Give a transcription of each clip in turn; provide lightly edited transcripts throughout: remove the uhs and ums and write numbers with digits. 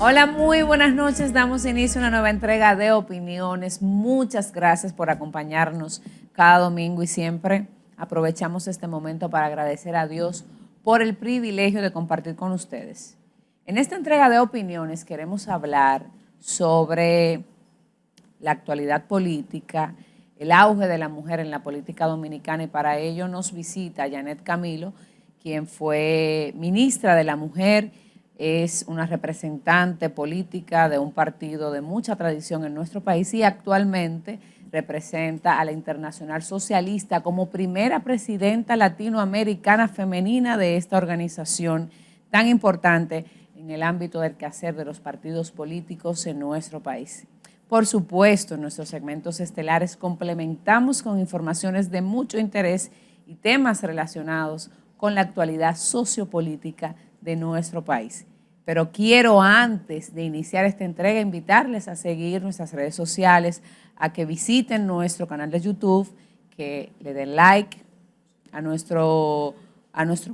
Hola, muy buenas noches. Damos inicio a una nueva entrega de opiniones. Muchas gracias por acompañarnos cada domingo y siempre aprovechamos este momento para agradecer a Dios por el privilegio de compartir con ustedes. En esta entrega de opiniones queremos hablar sobre la actualidad política, el auge de la mujer en la política dominicana y para ello nos visita Yanet Camilo, quien fue ministra de la Mujer, es una representante política de un partido de mucha tradición en nuestro país y actualmente representa a la Internacional Socialista como primera presidenta latinoamericana femenina de esta organización tan importante en el ámbito del quehacer de los partidos políticos en nuestro país. Por supuesto, en nuestros segmentos estelares complementamos con informaciones de mucho interés y temas relacionados con la actualidad sociopolítica de nuestro país. Pero quiero antes de iniciar esta entrega invitarles a seguir nuestras redes sociales, a que visiten nuestro canal de YouTube, que le den like a nuestro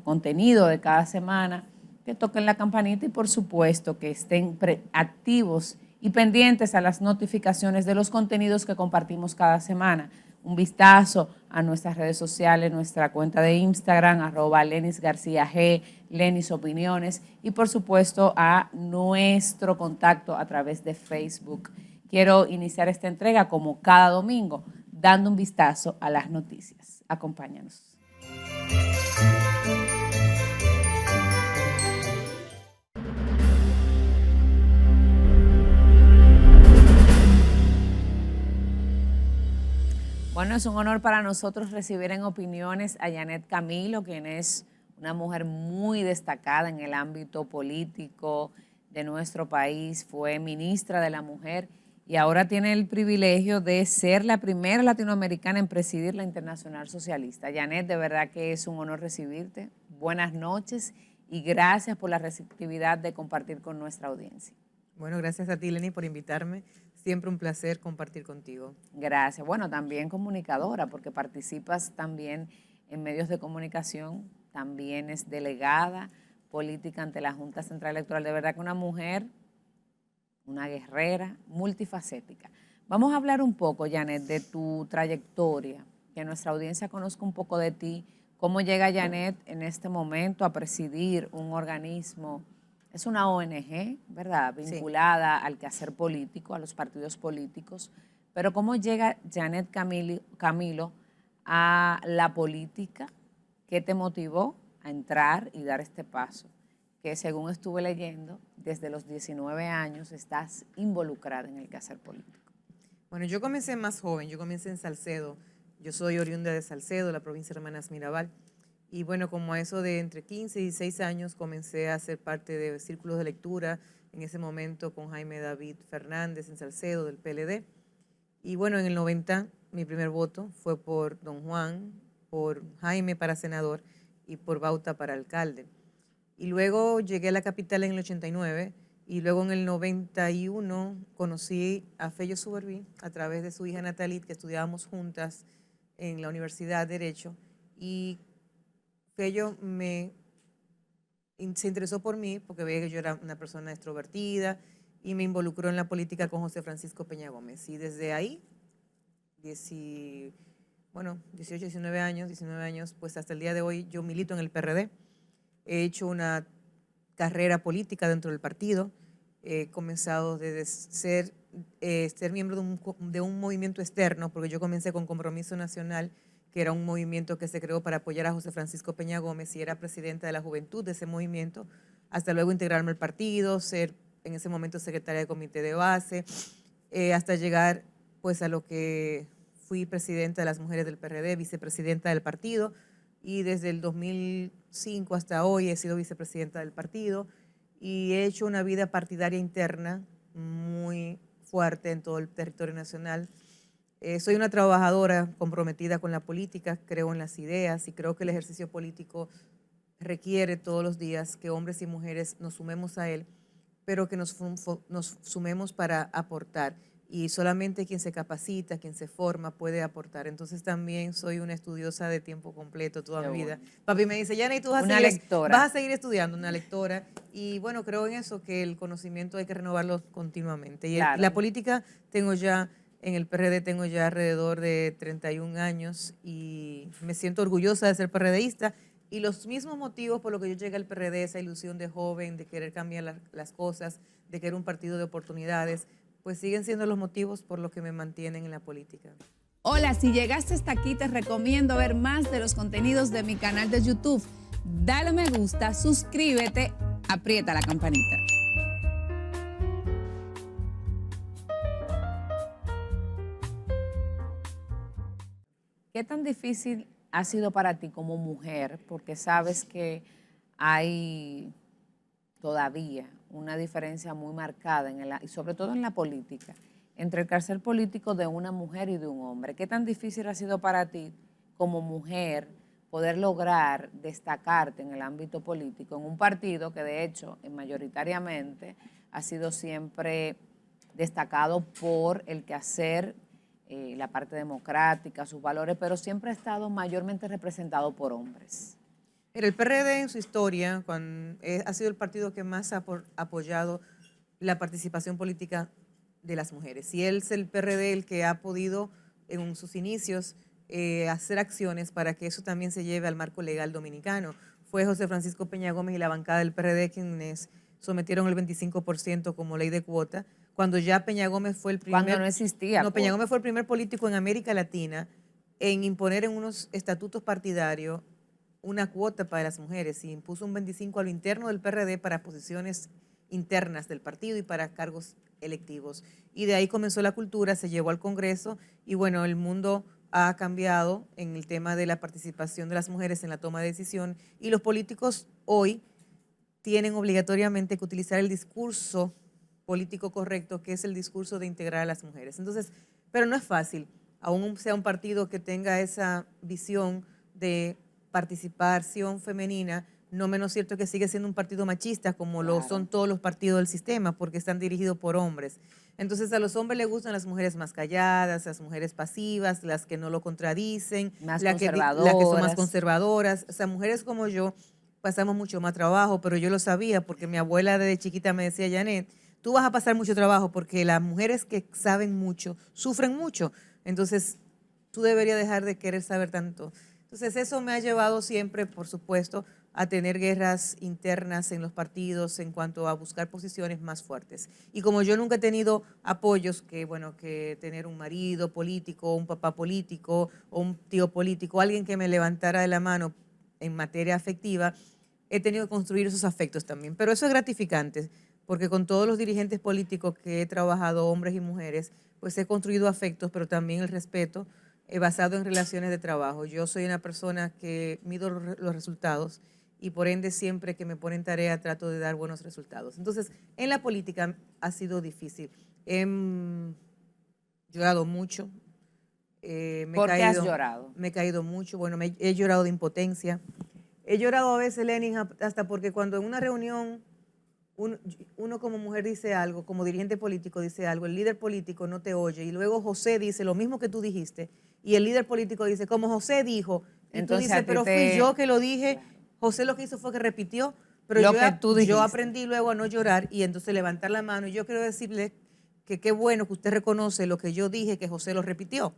contenido de cada semana, que toquen la campanita y por supuesto que estén activos y pendientes a las notificaciones de los contenidos que compartimos cada semana. Un vistazo a nuestras redes sociales, nuestra cuenta de Instagram, @LenisGarcíaG, Lenis Opiniones, y por supuesto a nuestro contacto a través de Facebook. Quiero iniciar esta entrega como cada domingo, dando un vistazo a las noticias. Acompáñanos. Bueno, es un honor para nosotros recibir en opiniones a Yanet Camilo, quien es una mujer muy destacada en el ámbito político de nuestro país, fue ministra de la Mujer y ahora tiene el privilegio de ser la primera latinoamericana en presidir la Internacional Socialista. Yanet, de verdad que es un honor recibirte. Buenas noches y gracias por la receptividad de compartir con nuestra audiencia. Bueno, gracias a ti, Lenny, por invitarme. Siempre un placer compartir contigo. Gracias. Bueno, también comunicadora, porque participas también en medios de comunicación, también es delegada política ante la Junta Central Electoral. De verdad que una mujer, una guerrera, multifacética. Vamos a hablar un poco, Yanet, de tu trayectoria, que nuestra audiencia conozca un poco de ti, cómo llega Yanet en este momento a presidir un organismo. Es una ONG, ¿verdad?, vinculada al quehacer político, a los partidos políticos, pero ¿cómo llega Yanet Camilo a la política? ¿Qué te motivó a entrar y dar este paso? Que según estuve leyendo, desde los 19 años estás involucrada en el quehacer político. Bueno, yo comencé más joven, yo comencé en Salcedo. Yo soy oriunda de Salcedo, la provincia de Hermanas Mirabal. Y bueno, como a eso de entre 15 y 16 años comencé a ser parte de círculos de lectura, en ese momento con Jaime David Fernández en Salcedo, del PLD. Y bueno, en el 90 mi primer voto fue por don Juan, por Jaime para senador y por Bauta para alcalde. Y luego llegué a la capital en el 89 y luego en el 91 conocí a Fello Suberví a través de su hija Natalie, que estudiábamos juntas en la Universidad de Derecho, y Fello se interesó por mí porque veía que yo era una persona extrovertida y me involucró en la política con José Francisco Peña Gómez. Y desde ahí, 18, 19 años, pues hasta el día de hoy yo milito en el PRD. He hecho una carrera política dentro del partido. He comenzado desde ser miembro de un movimiento externo, porque yo comencé con Compromiso Nacional, que era un movimiento que se creó para apoyar a José Francisco Peña Gómez y era presidenta de la juventud de ese movimiento, hasta luego integrarme al partido, ser en ese momento secretaria de comité de base, hasta llegar pues a lo que fui presidenta de las mujeres del PRD, vicepresidenta del partido, y desde el 2005 hasta hoy he sido vicepresidenta del partido y he hecho una vida partidaria interna muy fuerte en todo el territorio nacional. Soy una trabajadora comprometida con la política, creo en las ideas y creo que el ejercicio político requiere todos los días que hombres y mujeres nos sumemos a él, pero que nos sumemos para aportar. y solamente quien se capacita, quien se forma puede aportar. Entonces también soy una estudiosa de tiempo completo toda Qué mi vida. bueno. Papi me dice, Yana, ¿y tú vas Una a seguir, lectora. vas a seguir estudiando? Una lectora. Y bueno, creo en eso, que el conocimiento hay que renovarlo continuamente. Y Claro. la política tengo ya, en el PRD tengo ya alrededor de 31 años y me siento orgullosa de ser PRDista. Y los mismos motivos por los que yo llegué al PRD, esa ilusión de joven, de querer cambiar las cosas, de querer un partido de oportunidades, pues siguen siendo los motivos por los que me mantienen en la política. Hola, si llegaste hasta aquí te recomiendo ver más de los contenidos de mi canal de YouTube. Dale me gusta, suscríbete, aprieta la campanita. ¿Qué tan difícil ha sido para ti como mujer? Porque sabes que hay todavía una diferencia muy marcada, y sobre todo en la política, entre el cartel político de una mujer y de un hombre. ¿Qué tan difícil ha sido para ti como mujer poder lograr destacarte en el ámbito político, en un partido que de hecho mayoritariamente ha sido siempre destacado por el quehacer, la parte democrática, sus valores, pero siempre ha estado mayormente representado por hombres? Mira, el PRD en su historia ha sido el partido que más ha apoyado la participación política de las mujeres. Y él es el PRD el que ha podido en sus inicios hacer acciones para que eso también se lleve al marco legal dominicano. Fue José Francisco Peña Gómez y la bancada del PRD quienes sometieron el 25% como ley de cuota, cuando ya Peña Gómez fue el primer... Cuando no existía. No, Peña Gómez fue el primer político en América Latina en imponer en unos estatutos partidarios una cuota para las mujeres y impuso un 25 a lo interno del PRD para posiciones internas del partido y para cargos electivos. Y de ahí comenzó la cultura, se llevó al Congreso y bueno, el mundo ha cambiado en el tema de la participación de las mujeres en la toma de decisión y los políticos hoy tienen obligatoriamente que utilizar el discurso político correcto, que es el discurso de integrar a las mujeres. Entonces, pero no es fácil, aún sea un partido que tenga esa visión de participación femenina, no menos cierto que sigue siendo un partido machista como lo son todos los partidos del sistema porque están dirigidos por hombres. Entonces a los hombres les gustan las mujeres más calladas, las mujeres pasivas, las que no lo contradicen, Más las que son más conservadoras. O sea, mujeres como yo pasamos mucho más trabajo, pero yo lo sabía porque mi abuela desde chiquita me decía, Janet, tú vas a pasar mucho trabajo porque las mujeres que saben mucho sufren mucho. Entonces tú deberías dejar de querer saber tanto. Entonces eso me ha llevado siempre, por supuesto, a tener guerras internas en los partidos en cuanto a buscar posiciones más fuertes. Y como yo nunca he tenido apoyos, que tener un marido político, un papá político o un tío político, alguien que me levantara de la mano en materia afectiva, he tenido que construir esos afectos también. Pero eso es gratificante, porque con todos los dirigentes políticos que he trabajado, hombres y mujeres, pues he construido afectos, pero también el respeto basado en relaciones de trabajo. Yo soy una persona que mido los resultados y por ende siempre que me pone en tarea trato de dar buenos resultados. Entonces, en la política ha sido difícil. He llorado mucho. ¿Por qué has llorado? Me he caído mucho. Bueno, he llorado de impotencia. He llorado a veces, Lenin, hasta porque cuando en una reunión uno como mujer dice algo, como dirigente político dice algo, el líder político no te oye y luego José dice lo mismo que tú dijiste y el líder político dice, como José dijo, y entonces tú dices, pero fui yo que lo dije, José lo que hizo fue que repitió, pero yo aprendí luego a no llorar y entonces levantar la mano y yo quiero decirle que qué bueno que usted reconoce lo que yo dije, que José lo repitió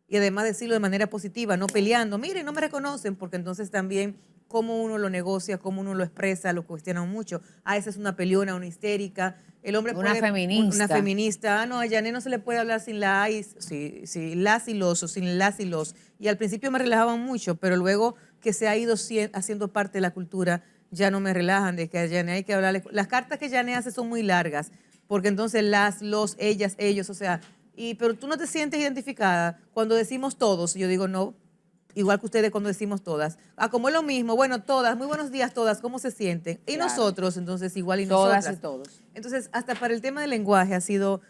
y además decirlo de manera positiva, no peleando, miren, no me reconocen, porque entonces también cómo uno lo negocia, cómo uno lo expresa, lo cuestionan mucho. Esa es una peleona, una histérica. El hombre feminista. Una feminista. No, a Yané no se le puede hablar sin la y, sí, las y los, o sin las y los. Y al principio me relajaban mucho, pero luego que se ha ido haciendo parte de la cultura, ya no me relajan, de que a Yané hay que hablarle. Las cartas que Yané hace son muy largas, porque entonces las, los, ellas, ellos, o sea, pero tú no te sientes identificada cuando decimos todos. Y yo digo, no, igual que ustedes cuando decimos todas. Como es lo mismo, bueno, todas, muy buenos días todas, ¿cómo se sienten? Y nosotros, entonces igual y nosotras. Todas y todos. Entonces, hasta para el tema del lenguaje ha sido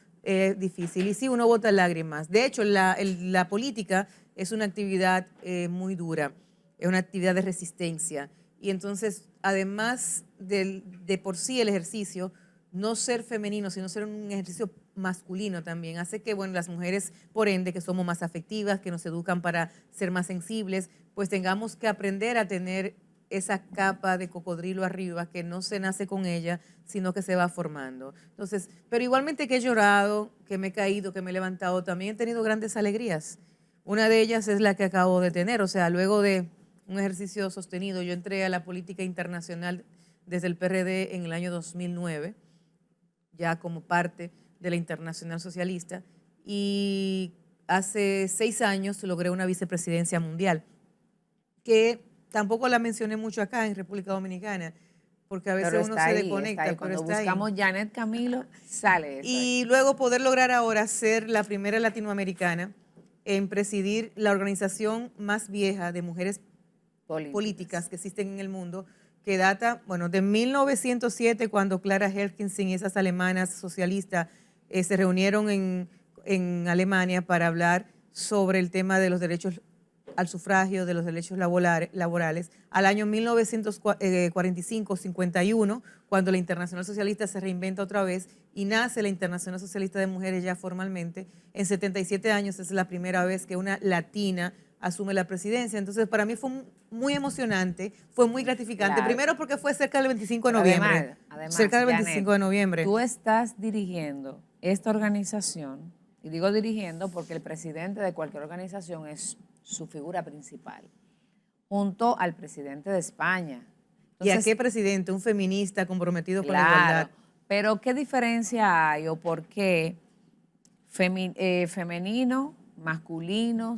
difícil. Y sí, uno bota lágrimas. De hecho, la política es una actividad muy dura, es una actividad de resistencia. Y entonces, además de por sí el ejercicio, no ser femenino, sino ser un ejercicio masculino también. Hace que, bueno, las mujeres, por ende, que somos más afectivas, que nos educan para ser más sensibles, pues tengamos que aprender a tener esa capa de cocodrilo arriba, que no se nace con ella, sino que se va formando. Entonces, pero igualmente que he llorado, que me he caído, que me he levantado, también he tenido grandes alegrías. Una de ellas es la que acabo de tener, o sea, luego de un ejercicio sostenido, yo entré a la política internacional desde el PRD en el año 2009, ya como parte de la Internacional Socialista, y hace 6 años logré una vicepresidencia mundial, que tampoco la mencioné mucho acá en República Dominicana, porque a veces Pero uno está se ahí, desconecta, está ahí. pero Cuando está ahí. buscamos Janet Camilo, sale eso ahí. Y luego poder lograr ahora ser la primera latinoamericana en presidir la organización más vieja de mujeres políticas que existen en el mundo, que data, bueno, de 1907, cuando Clara Hetkinson y esas alemanas socialistas se reunieron en Alemania para hablar sobre el tema de los derechos al sufragio, de los derechos laborales, al año 1945-51, cuando la Internacional Socialista se reinventa otra vez y nace la Internacional Socialista de Mujeres ya formalmente. En 77 años es la primera vez que una latina asume la presidencia. Entonces, para mí fue muy emocionante, fue muy gratificante. Claro. Primero porque fue cerca del 25 de Pero noviembre. además, Cerca del Janet, 25 de noviembre. tú estás dirigiendo esta organización, y digo dirigiendo porque el presidente de cualquier organización es su figura principal, junto al presidente de España. ¿Y a Entonces, qué presidente? Un feminista comprometido con la claro, igualdad. pero ¿qué diferencia hay o por qué femenino, masculino?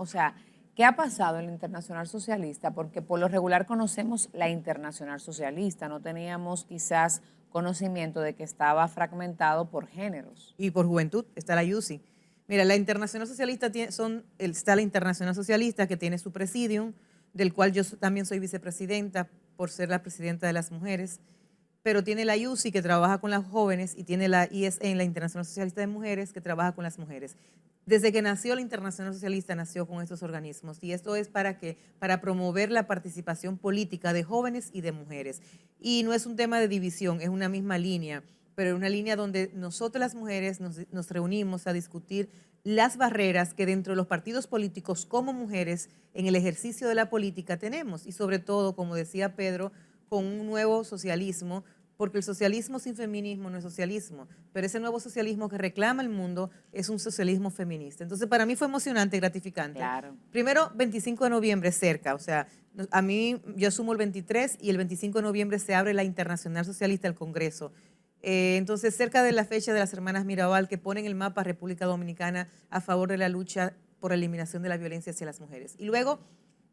O sea, ¿qué ha pasado en la Internacional Socialista? Porque por lo regular conocemos la Internacional Socialista, no teníamos quizás conocimiento de que estaba fragmentado por géneros. Y por juventud está la UCI. Mira, la Internacional Socialista está la Internacional Socialista, que tiene su presidium, del cual yo también soy vicepresidenta por ser la presidenta de las mujeres, pero tiene la UCI, que trabaja con las jóvenes, y tiene la ISN, la Internacional Socialista de Mujeres, que trabaja con las mujeres. Desde que nació la Internacional Socialista, nació con estos organismos, y esto es para promover la participación política de jóvenes y de mujeres. Y no es un tema de división, es una misma línea, pero es una línea donde nosotros las mujeres nos reunimos a discutir las barreras que dentro de los partidos políticos como mujeres en el ejercicio de la política tenemos, y sobre todo, como decía Pedro, con un nuevo socialismo, porque el socialismo sin feminismo no es socialismo, pero ese nuevo socialismo que reclama el mundo es un socialismo feminista. Entonces, para mí fue emocionante y gratificante. Claro. Primero, 25 de noviembre cerca, o sea, a mí yo asumo el 23 y el 25 de noviembre se abre la Internacional Socialista del Congreso. Entonces, cerca de la fecha de las hermanas Mirabal, que ponen el mapa República Dominicana a favor de la lucha por la eliminación de la violencia hacia las mujeres. Y luego,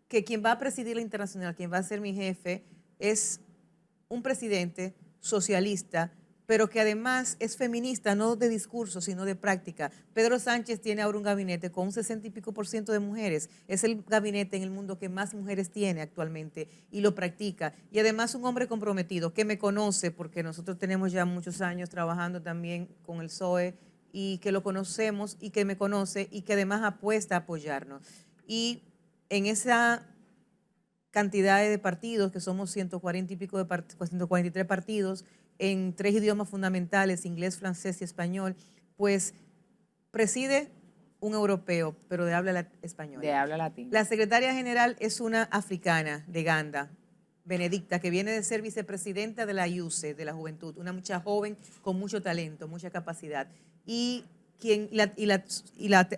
que quien va a presidir la Internacional, quien va a ser mi jefe, es un presidente socialista, pero que además es feminista, no de discurso, sino de práctica. Pedro Sánchez tiene ahora un gabinete con un 60 y pico % de mujeres. Es el gabinete en el mundo que más mujeres tiene actualmente y lo practica. Y además un hombre comprometido que me conoce, porque nosotros tenemos ya muchos años trabajando también con el PSOE, y que lo conocemos y que me conoce y que además apuesta a apoyarnos. Y en esa cantidad de partidos, que somos 140 y pico de 143 partidos, en 3 idiomas fundamentales, inglés, francés y español, pues preside un europeo, pero de habla española. De habla latina. La secretaria general es una africana de Ganda, Benedicta, que viene de ser vicepresidenta de la IUCE, de la juventud, una mucha joven con mucho talento, mucha capacidad. Y la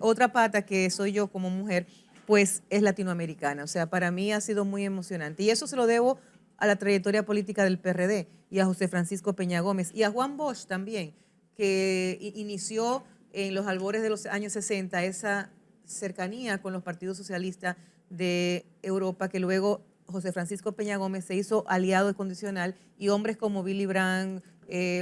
otra pata, que soy yo como mujer, pues es latinoamericana. O sea, para mí ha sido muy emocionante. Y eso se lo debo a la trayectoria política del PRD y a José Francisco Peña Gómez y a Juan Bosch también, que inició en los albores de los años 60 esa cercanía con los partidos socialistas de Europa, que luego José Francisco Peña Gómez se hizo aliado incondicional, y hombres como Willy Brandt,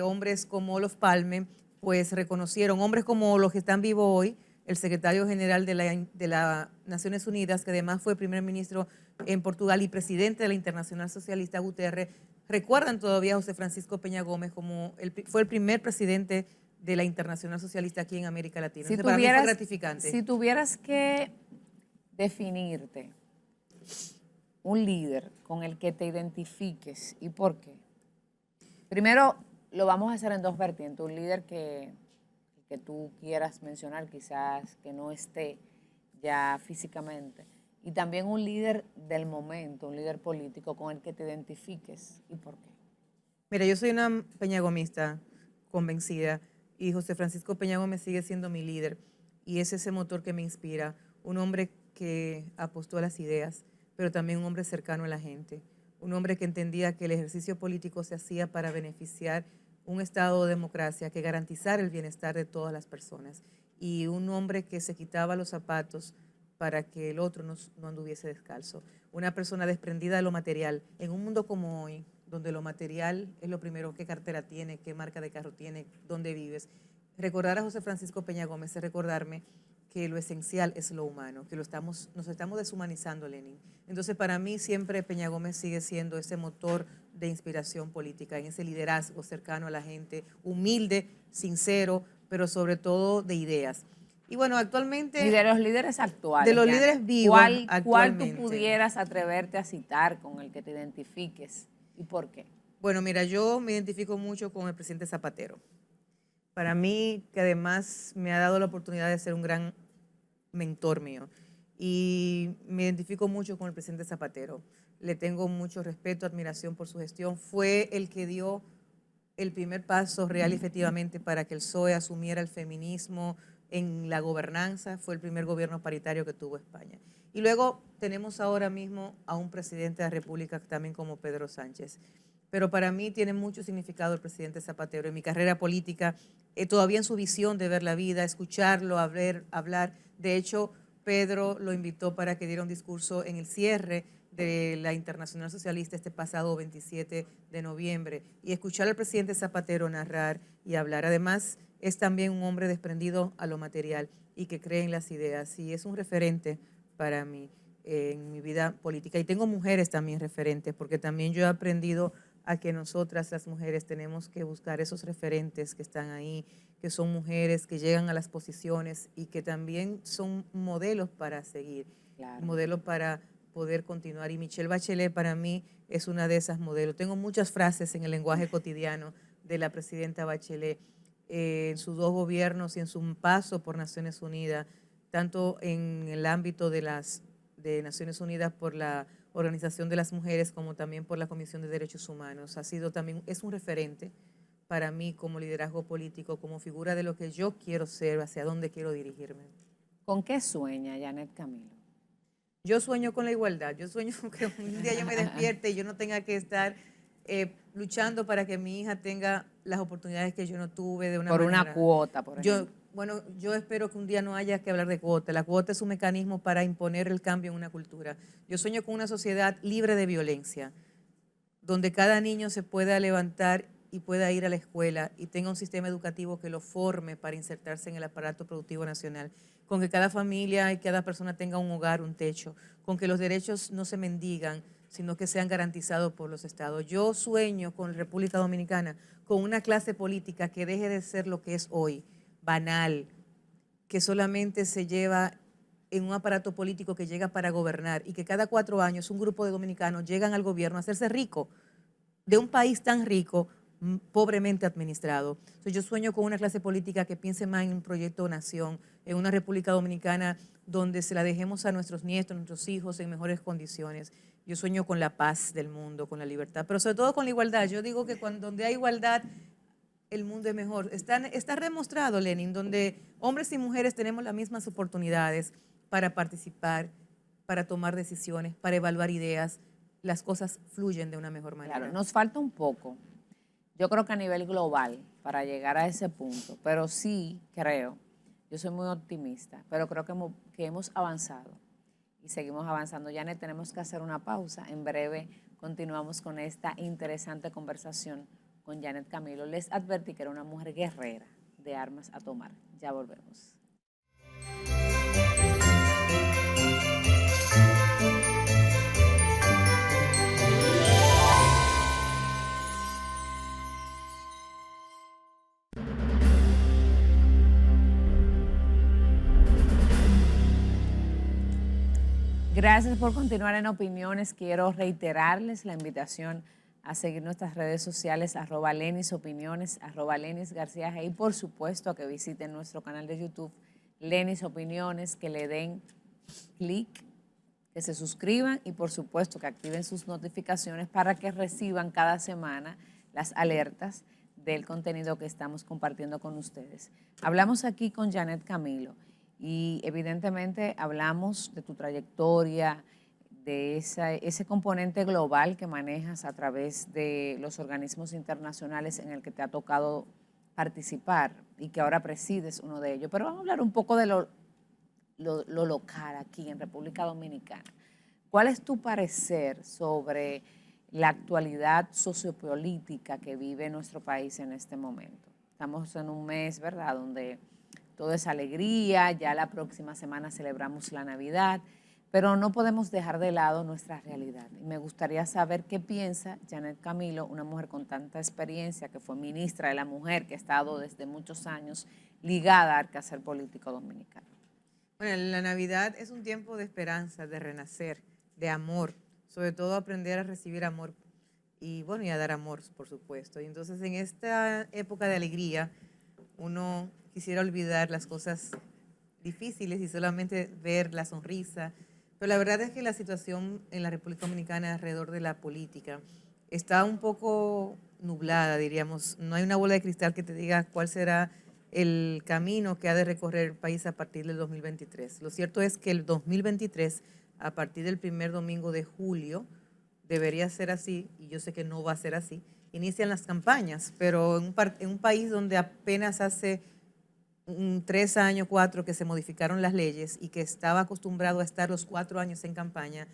hombres como Olof Palme, pues reconocieron, hombres como los que están vivos hoy, el secretario general de las Naciones Unidas, que además fue primer ministro en Portugal y presidente de la Internacional Socialista, Guterres, recuerdan todavía a José Francisco Peña Gómez como fue el primer presidente de la Internacional Socialista aquí en América Latina. Si Entonces, para mí fue gratificante. Si tuvieras que definirte un líder con el que te identifiques, ¿y por qué? Primero, lo vamos a hacer en dos vertientes. Un líder que tú quieras mencionar, quizás que no esté ya físicamente, y también un líder del momento, un líder político con el que te identifiques. ¿Y por qué? Mira, yo soy una peñagomista convencida y José Francisco Peña Gómez sigue siendo mi líder y es ese motor que me inspira, un hombre que apostó a las ideas, pero también un hombre cercano a la gente, un hombre que entendía que el ejercicio político se hacía para beneficiar un Estado de democracia, que garantizara el bienestar de todas las personas y un hombre que se quitaba los zapatos para que el otro no anduviese descalzo. Una persona desprendida de lo material. En un mundo como hoy, donde lo material es lo primero, qué cartera tiene, qué marca de carro tiene, dónde vives. Recordar a José Francisco Peña Gómez es recordarme que lo esencial es lo humano, que nos estamos deshumanizando, Lenin. Entonces, para mí siempre Peña Gómez sigue siendo ese motor de inspiración política, en ese liderazgo cercano a la gente, humilde, sincero, pero sobre todo de ideas. Y bueno, actualmente... Y de los líderes actuales. De los Janet, líderes vivos ¿cuál actualmente. tú pudieras atreverte a citar con el que te identifiques y por qué? Bueno, mira, yo me identifico mucho con el presidente Zapatero. Para mí, que además me ha dado la oportunidad de ser un gran mentor mío. Y me identifico mucho con el presidente Zapatero. Le tengo mucho respeto, admiración por su gestión. Fue el que dio el primer paso real y efectivamente para que el PSOE asumiera el feminismo en la gobernanza. Fue el primer gobierno paritario que tuvo España. Y luego tenemos ahora mismo a un presidente de la República también como Pedro Sánchez. Pero para mí tiene mucho significado el presidente Zapatero. En mi carrera política, todavía en su visión de ver la vida, escucharlo, hablar. De hecho, Pedro lo invitó para que diera un discurso en el cierre de la Internacional Socialista este pasado 27 de noviembre. Y escuchar al presidente Zapatero narrar y hablar. Además, es también un hombre desprendido a lo material y que cree en las ideas. Y es un referente para mí en mi vida política. Y tengo mujeres también referentes, porque también yo he aprendido a que nosotras las mujeres tenemos que buscar esos referentes que están ahí, que son mujeres que llegan a las posiciones y que también son modelos para seguir, Claro. modelos para poder continuar. Y Michelle Bachelet para mí es una de esas modelos. Tengo muchas frases en el lenguaje cotidiano de la presidenta Bachelet en sus dos gobiernos y en su paso por Naciones Unidas, tanto en el ámbito de Naciones Unidas por la Organización de las Mujeres como también por la Comisión de Derechos Humanos. Es un referente para mí como liderazgo político, como figura de lo que yo quiero ser, hacia dónde quiero dirigirme. ¿Con qué sueña Janet Camilo? Yo sueño con la igualdad. Yo sueño que un día yo me despierte y yo no tenga que estar luchando para que mi hija tenga las oportunidades que yo no tuve de una Por manera. una cuota, por ejemplo. Bueno, yo espero que un día no haya que hablar de cuota. La cuota es un mecanismo para imponer el cambio en una cultura. Yo sueño con una sociedad libre de violencia, donde cada niño se pueda levantar y pueda ir a la escuela y tenga un sistema educativo que lo forme para insertarse en el aparato productivo nacional, con que cada familia y cada persona tenga un hogar, un techo, con que los derechos no se mendigan, sino que sean garantizados por los estados. Yo sueño con República Dominicana, con una clase política que deje de ser lo que es hoy, banal, que solamente se lleva en un aparato político que llega para gobernar y que cada 4 años un grupo de dominicanos llegan al gobierno a hacerse rico de un país tan rico, pobremente administrado. Entonces, yo sueño con una clase política que piense más en un proyecto de nación, en una República Dominicana donde se la dejemos a nuestros nietos, a nuestros hijos en mejores condiciones. Yo sueño con la paz del mundo, con la libertad, pero sobre todo con la igualdad. Yo digo que donde hay igualdad, el mundo es mejor. Está demostrado, Lenin, donde hombres y mujeres tenemos las mismas oportunidades para participar, para tomar decisiones, para evaluar ideas, las cosas fluyen de una mejor manera. Claro, nos falta un poco. Yo creo que a nivel global para llegar a ese punto, pero sí creo, yo soy muy optimista, pero creo que hemos avanzado y seguimos avanzando. Janet, tenemos que hacer una pausa. En breve continuamos con esta interesante conversación con Janet Camilo. Les advertí que era una mujer guerrera de armas a tomar. Ya volvemos. Gracias por continuar en Opiniones. Quiero reiterarles la invitación a seguir nuestras redes sociales, @LenisOpiniones, @LenisGarcía, y por supuesto a que visiten nuestro canal de YouTube, Lenis Opiniones, que le den clic, que se suscriban y por supuesto que activen sus notificaciones para que reciban cada semana las alertas del contenido que estamos compartiendo con ustedes. Hablamos aquí con Janet Camilo y evidentemente hablamos de tu trayectoria, de ese componente global que manejas a través de los organismos internacionales en el que te ha tocado participar y que ahora presides uno de ellos. Pero vamos a hablar un poco de lo local aquí en República Dominicana. ¿Cuál es tu parecer sobre la actualidad sociopolítica que vive nuestro país en este momento? Estamos en un mes, ¿verdad?, donde todo es alegría, ya la próxima semana celebramos la Navidad, pero no podemos dejar de lado nuestra realidad. Y me gustaría saber qué piensa Janet Camilo, una mujer con tanta experiencia, que fue ministra de la Mujer, que ha estado desde muchos años ligada al quehacer político dominicano. Bueno, la Navidad es un tiempo de esperanza, de renacer, de amor, sobre todo aprender a recibir amor y, bueno, y a dar amor, por supuesto. Y entonces en esta época de alegría, uno quisiera olvidar las cosas difíciles y solamente ver la sonrisa. Pero la verdad es que la situación en la República Dominicana alrededor de la política está un poco nublada, diríamos. No hay una bola de cristal que te diga cuál será el camino que ha de recorrer el país a partir del 2023. Lo cierto es que el 2023, a partir del primer domingo de julio, debería ser así, y yo sé que no va a ser así, inician las campañas, pero en un país donde apenas hace 3 años, 4, que se modificaron las leyes y que estaba acostumbrado a estar los 4 años en campaña,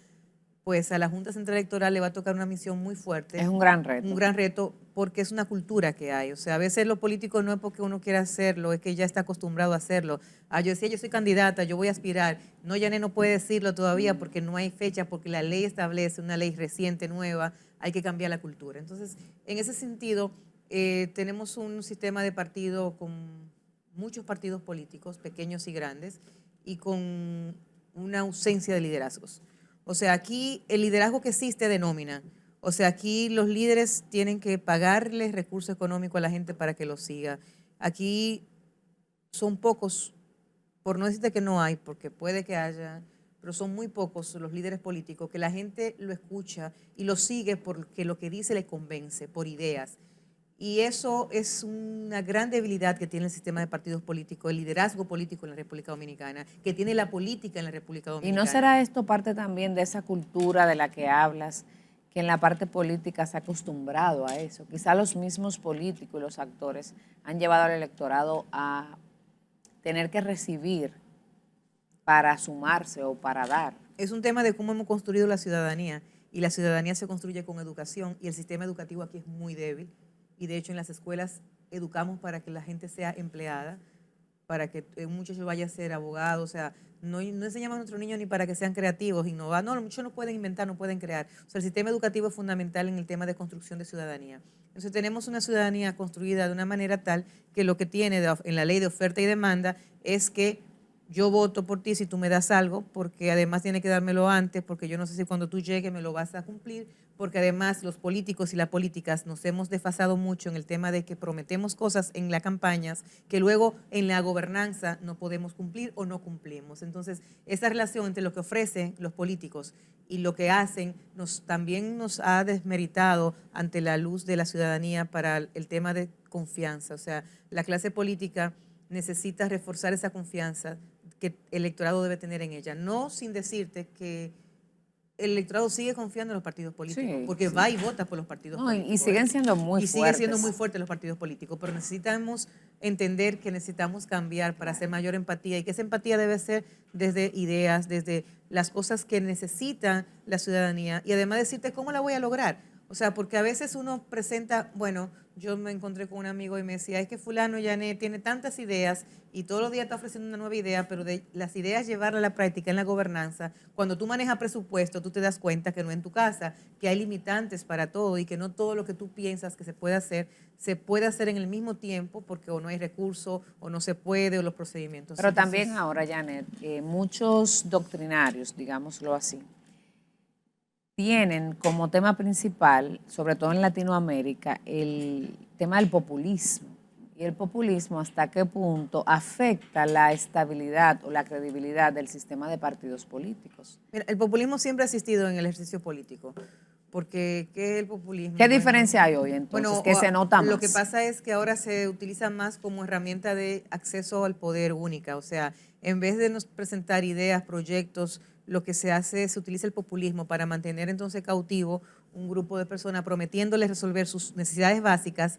pues a la Junta Central Electoral le va a tocar una misión muy fuerte. Es un gran reto. Un gran reto porque es una cultura que hay. O sea, a veces lo político no es porque uno quiera hacerlo, es que ya está acostumbrado a hacerlo. Yo decía, yo soy candidata, yo voy a aspirar. No, Janet no puede decirlo todavía porque no hay fecha, porque la ley establece, una ley reciente, nueva, hay que cambiar la cultura. Entonces, en ese sentido, tenemos un sistema de partido con muchos partidos políticos, pequeños y grandes, y con una ausencia de liderazgos. O sea, aquí el liderazgo que existe de nómina. O sea, aquí los líderes tienen que pagarles recursos económicos a la gente para que los siga. Aquí son pocos, por no decirte que no hay, porque puede que haya, pero son muy pocos los líderes políticos que la gente lo escucha y lo sigue porque lo que dice le convence, por ideas. Y eso es una gran debilidad que tiene el sistema de partidos políticos, el liderazgo político en la República Dominicana, que tiene la política en la República Dominicana. ¿Y no será esto parte también de esa cultura de la que hablas, que en la parte política se ha acostumbrado a eso? Quizá los mismos políticos y los actores han llevado al electorado a tener que recibir para sumarse o para dar. Es un tema de cómo hemos construido la ciudadanía, y la ciudadanía se construye con educación, y el sistema educativo aquí es muy débil. Y de hecho en las escuelas educamos para que la gente sea empleada, para que un muchacho vaya a ser abogado. O sea, no enseñamos a nuestros niños ni para que sean creativos, innovar. No, los muchachos no pueden inventar, no pueden crear. O sea, el sistema educativo es fundamental en el tema de construcción de ciudadanía. Entonces tenemos una ciudadanía construida de una manera tal que lo que tiene en la ley de oferta y demanda es que yo voto por ti si tú me das algo, porque además tiene que dármelo antes, porque yo no sé si cuando tú llegues me lo vas a cumplir, porque además los políticos y las políticas nos hemos desfasado mucho en el tema de que prometemos cosas en las campañas que luego en la gobernanza no podemos cumplir o no cumplimos. Entonces, esa relación entre lo que ofrecen los políticos y lo que hacen también nos ha desmeritado ante la luz de la ciudadanía para el tema de confianza. O sea, la clase política necesita reforzar esa confianza que el electorado debe tener en ella. No sin decirte que el electorado sigue confiando en los partidos políticos, sí, porque sí, va y vota por los partidos políticos. Y siguen siendo muy fuertes. Y siguen siendo muy fuertes los partidos políticos, pero necesitamos entender que necesitamos cambiar para hacer mayor empatía, y que esa empatía debe ser desde ideas, desde las cosas que necesita la ciudadanía, y además decirte cómo la voy a lograr. O sea, porque a veces uno presenta, bueno, yo me encontré con un amigo y me decía, es que fulano, Janet, tiene tantas ideas y todos los días está ofreciendo una nueva idea, pero de las ideas llevarla a la práctica en la gobernanza, cuando tú manejas presupuesto, tú te das cuenta que no en tu casa, que hay limitantes para todo y que no todo lo que tú piensas que se puede hacer en el mismo tiempo, porque o no hay recursos, o no se puede, o los procedimientos. Pero entonces, también ahora, Janet, muchos doctrinarios, digámoslo así, tienen como tema principal, sobre todo en Latinoamérica, el tema del populismo. Y el populismo, hasta qué punto afecta la estabilidad o la credibilidad del sistema de partidos políticos. Mira, el populismo siempre ha existido en el ejercicio político. Porque, ¿qué es el populismo? ¿Qué diferencia hay hoy entonces? ¿Qué se nota más? Lo que pasa es que ahora se utiliza más como herramienta de acceso al poder única. O sea, en vez de nos presentar ideas, proyectos, lo que se hace es se utiliza el populismo para mantener entonces cautivo un grupo de personas prometiéndoles resolver sus necesidades básicas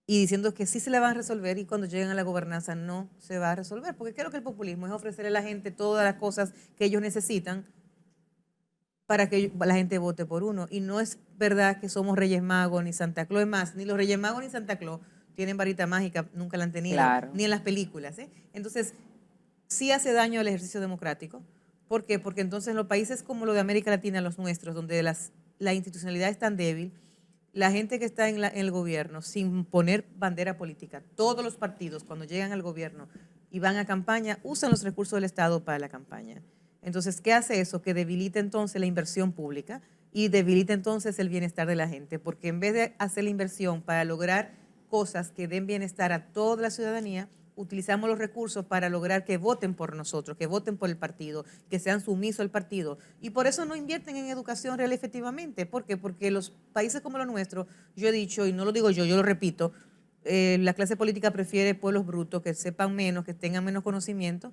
y diciendo que sí se le van a resolver y cuando lleguen a la gobernanza no se va a resolver. Porque creo que el populismo es ofrecerle a la gente todas las cosas que ellos necesitan para que la gente vote por uno. Y no es verdad que somos Reyes Magos ni Santa Claus. Es más, ni los Reyes Magos ni Santa Claus tienen varita mágica, nunca la han tenido, claro, ni en las películas. Entonces, sí hace daño al ejercicio democrático. ¿Por qué? Porque entonces en los países como los de América Latina, los nuestros, donde la institucionalidad es tan débil, la gente que está en el gobierno, sin poner bandera política, todos los partidos cuando llegan al gobierno y van a campaña, usan los recursos del Estado para la campaña. Entonces, ¿qué hace eso? Que debilita entonces la inversión pública y debilita entonces el bienestar de la gente, porque en vez de hacer la inversión para lograr cosas que den bienestar a toda la ciudadanía, utilizamos los recursos para lograr que voten por nosotros, que voten por el partido, que sean sumisos al partido. Y por eso no invierten en educación real efectivamente. ¿Por qué? Porque los países como los nuestros, yo he dicho, y no lo digo yo lo repito, la clase política prefiere pueblos brutos que sepan menos, que tengan menos conocimiento,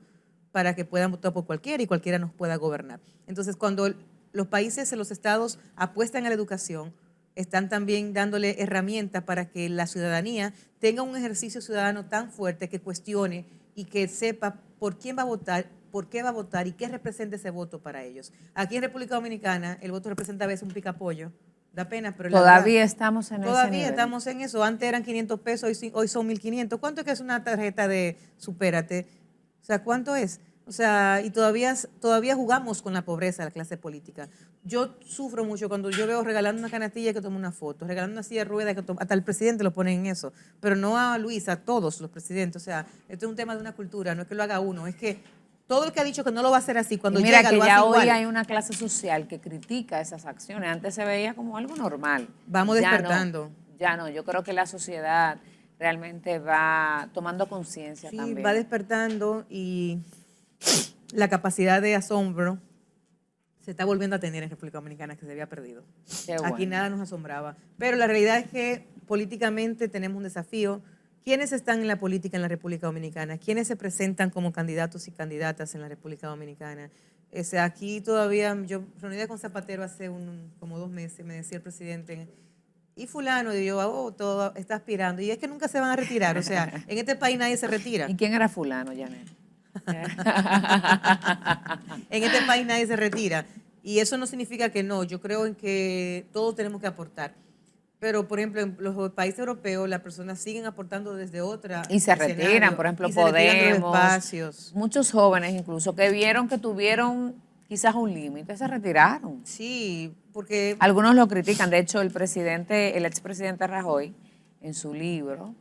para que puedan votar por cualquiera y cualquiera nos pueda gobernar. Entonces, cuando los países, los estados apuestan a la educación, están también dándole herramientas para que la ciudadanía tenga un ejercicio ciudadano tan fuerte que cuestione y que sepa por quién va a votar, por qué va a votar y qué representa ese voto para ellos. Aquí en República Dominicana el voto representa a veces un picapollo. Da pena, pero todavía estamos en ese todavía nivel. estamos en eso. Antes eran 500 pesos, hoy son 1.500. ¿Cuánto es que es una tarjeta de Supérate? O sea, ¿cuánto es? O sea, y todavía jugamos con la pobreza, la clase política. Yo sufro mucho cuando yo veo regalando una canastilla que toma una foto, regalando una silla de ruedas que hasta el presidente lo pone en eso, pero no a Luis, a todos los presidentes. O sea, esto es un tema de una cultura, no es que lo haga uno, es que todo el que ha dicho que no lo va a hacer así, cuando mira llega que lo hace ya igual. hoy hay una clase social que critica esas acciones. Antes se veía como algo normal. Vamos despertando. Ya no, yo creo que la sociedad realmente va tomando conciencia también. Sí, va despertando y la capacidad de asombro se está volviendo a tener en República Dominicana, que se había perdido. Aquí nada nos asombraba. Pero la realidad es que políticamente tenemos un desafío. ¿Quiénes están en la política en la República Dominicana? ¿Quiénes se presentan como candidatos y candidatas en la República Dominicana? Aquí todavía, yo reunida con Zapatero hace como 2 meses, me decía el presidente, y fulano, y yo, todo está aspirando. Y es que nunca se van a retirar. O sea, en este país nadie se retira. ¿Y quién era fulano, Janet? En este país nadie se retira. Y eso no significa que no. Yo creo en que todos tenemos que aportar. Pero, por ejemplo, en los países europeos, las personas siguen aportando desde otra. Y se retiran, por ejemplo, Podemos. Muchos jóvenes incluso que vieron que tuvieron quizás un límite, se retiraron. Sí, porque... Algunos lo critican. De hecho, el expresidente Rajoy, en su libro,